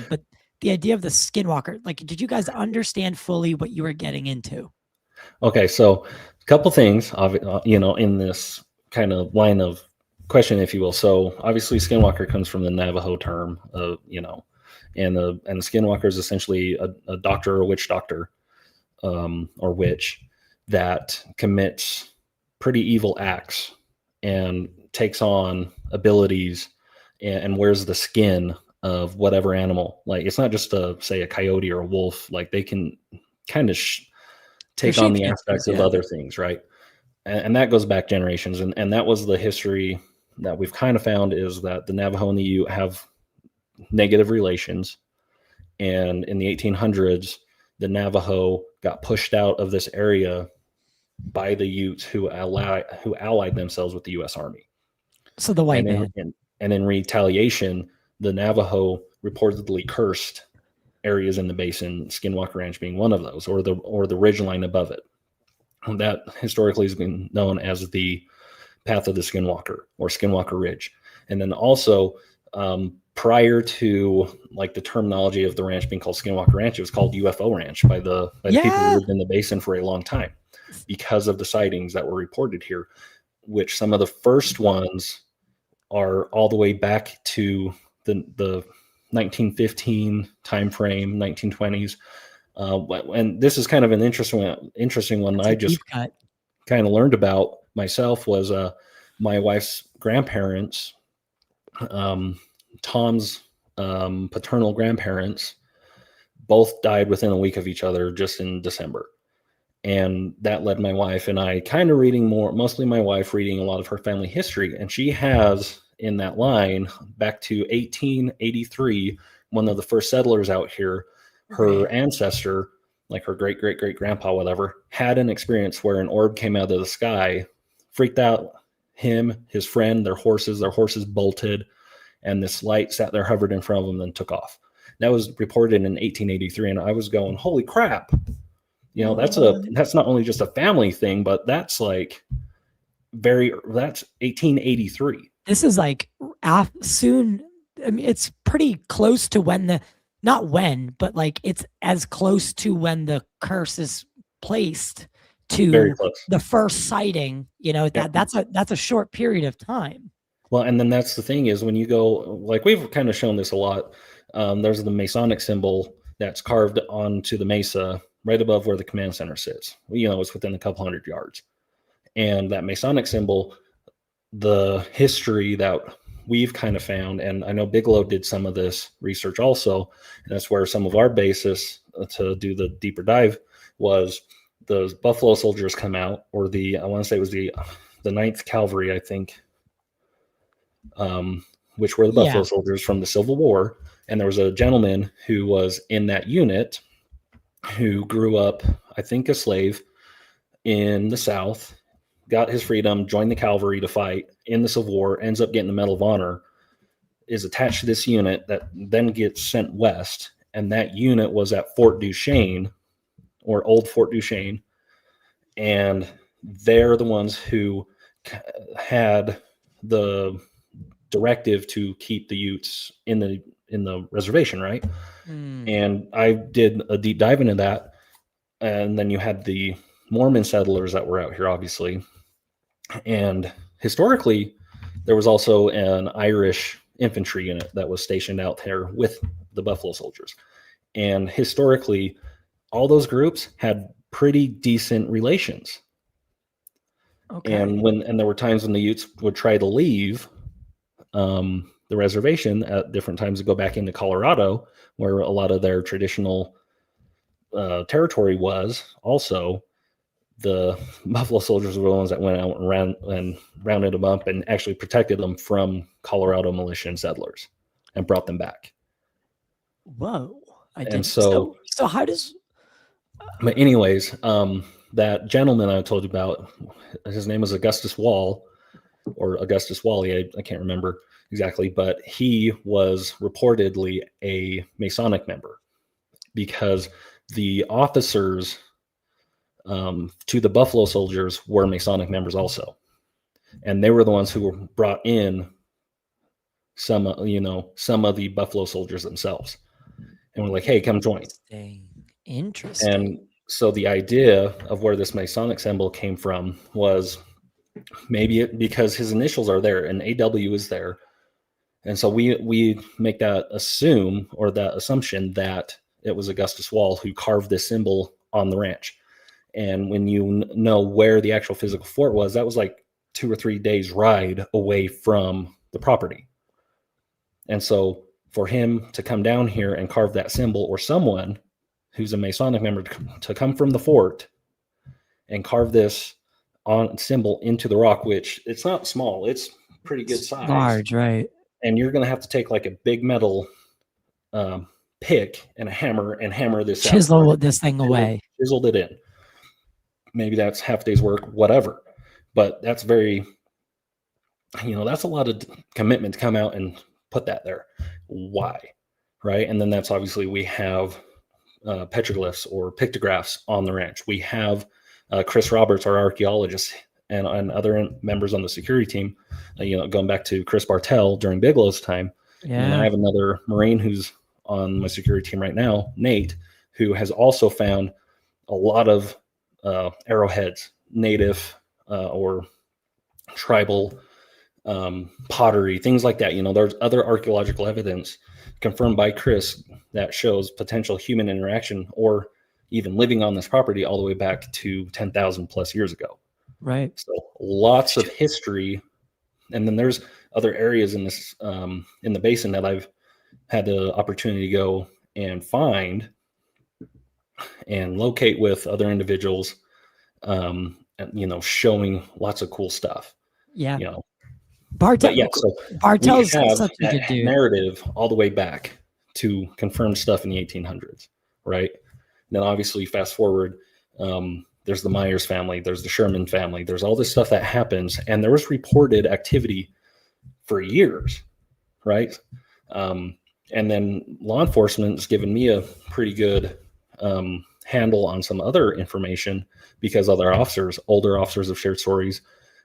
But the idea of the skinwalker, like, did you guys understand fully what you were getting into? Okay, so a couple things, in this kind of line of question, if you will. So obviously, skinwalker comes from the Navajo term, and the skinwalker is essentially a doctor or witch doctor, or witch that commits pretty evil acts and takes on abilities and wears the skin of whatever animal. Like, it's not just say a coyote or a wolf. Like, they can kind of take on the aspects of other things, right? And that goes back generations. And that was the history that we've kind of found, is that the Navajo and the Ute have negative relations. And in the 1800s, the Navajo got pushed out of this area by the Utes, who allied themselves with the U.S. Army. So the white man. And in retaliation, the Navajo reportedly cursed areas in the basin, Skinwalker Ranch being one of those, or the ridge line above it. That historically has been known as the Path of the Skinwalker, or Skinwalker Ridge. And then also, prior to like the terminology of the ranch being called Skinwalker Ranch, it was called UFO Ranch by the people who lived in the basin for a long time, because of the sightings that were reported here, which some of the first ones are all the way back to the 1915 time frame, 1920s. And this is kind of an interesting one. I just kind of learned about myself was my wife's grandparents, Tom's paternal grandparents, both died within a week of each other just in December. And that led my wife and I kind of mostly my wife reading a lot of her family history. And she has, in that line, back to 1883, one of the first settlers out here, her ancestor, like her great-great-great-grandpa, whatever, had an experience where an orb came out of the sky, freaked out him, his friend, their horses bolted, and this light sat there, hovered in front of them, and took off. That was reported in 1883, and I was going, holy crap. That's not only just a family thing, but that's 1883. This is like soon. I mean, it's pretty close to when but like it's as close to when the curse is placed to the first sighting. That's a short period of time. Well, and then that's the thing is, when you go, like, we've kind of shown this a lot. There's the Masonic symbol that's carved onto the mesa right above where the command center sits. It's within a couple hundred yards. And that Masonic symbol, the history that we've kind of found, and I know Bigelow did some of this research also, and that's where some of our basis to do the deeper dive was the Buffalo Soldiers come out, or I want to say it was the 9th Cavalry, I think, which were the Buffalo Soldiers from the Civil War. And there was a gentleman who was in that unit who grew up, I think, a slave in the South, got his freedom, joined the cavalry to fight in the Civil War, ends up getting the Medal of Honor, is attached to this unit that then gets sent west. And that unit was at Fort Duchesne, or Old Fort Duchesne. And they're the ones who had the directive to keep the Utes in the reservation, right? And I did a deep dive into that. And then you had the Mormon settlers that were out here, obviously. And historically, there was also an Irish infantry unit that was stationed out there with the Buffalo Soldiers. And historically, all those groups had pretty decent relations. Okay. And there were times when the Utes would try to leave the reservation at different times to go back into Colorado, where a lot of their traditional territory was. Also, the Buffalo Soldiers were the ones that went out and rounded them up and actually protected them from Colorado militia and settlers and brought them back. Whoa. So how does... But anyways, that gentleman I told you about, his name was Augustus Wall, or Augustus Wally, I can't remember exactly, but he was reportedly a Masonic member, because the officers to the Buffalo Soldiers were Masonic members also. And they were the ones who brought in some of the Buffalo Soldiers themselves. and we're like, hey, come join. Interesting. And so the idea of where this Masonic symbol came from was maybe because his initials are there and AW is there. And so we make that assumption that it was Augustus Wall who carved this symbol on the ranch. And when you know where the actual physical fort was, that was like 2 or 3 days ride away from the property. And so for him to come down here and carve that symbol, or someone who's a Masonic member to come from the fort and carve this on symbol into the rock, which it's not small, it's pretty good size. Large, right? And you're going to have to take like a big metal pick and a hammer and hammer this chisel out. This thing away. Chiseled it in. Maybe that's half a day's work, whatever. But that's very, that's a lot of commitment to come out and put that there. Why? Right? And then that's obviously we have petroglyphs or pictographs on the ranch. We have Chris Roberts, our archaeologist, and other members on the security team, going back to Chris Bartell during Bigelow's time. Yeah. And I have another Marine who's on my security team right now, Nate, who has also found a lot of arrowheads, native or tribal pottery, things like that. There's other archaeological evidence confirmed by Chris that shows potential human interaction or even living on this property all the way back to 10,000 plus years ago. Right. So lots of history. And then there's other areas in this, in the basin that I've had the opportunity to go and find and locate with other individuals, showing lots of cool stuff. Yeah. Bartell's such a good dude. Narrative all the way back to confirmed stuff in the 1800s, right? And then obviously fast forward, there's the Myers family, there's the Sherman family, there's all this stuff that happens, and there was reported activity for years, right? And then law enforcement has given me a pretty good handle on some other information because older officers have shared stories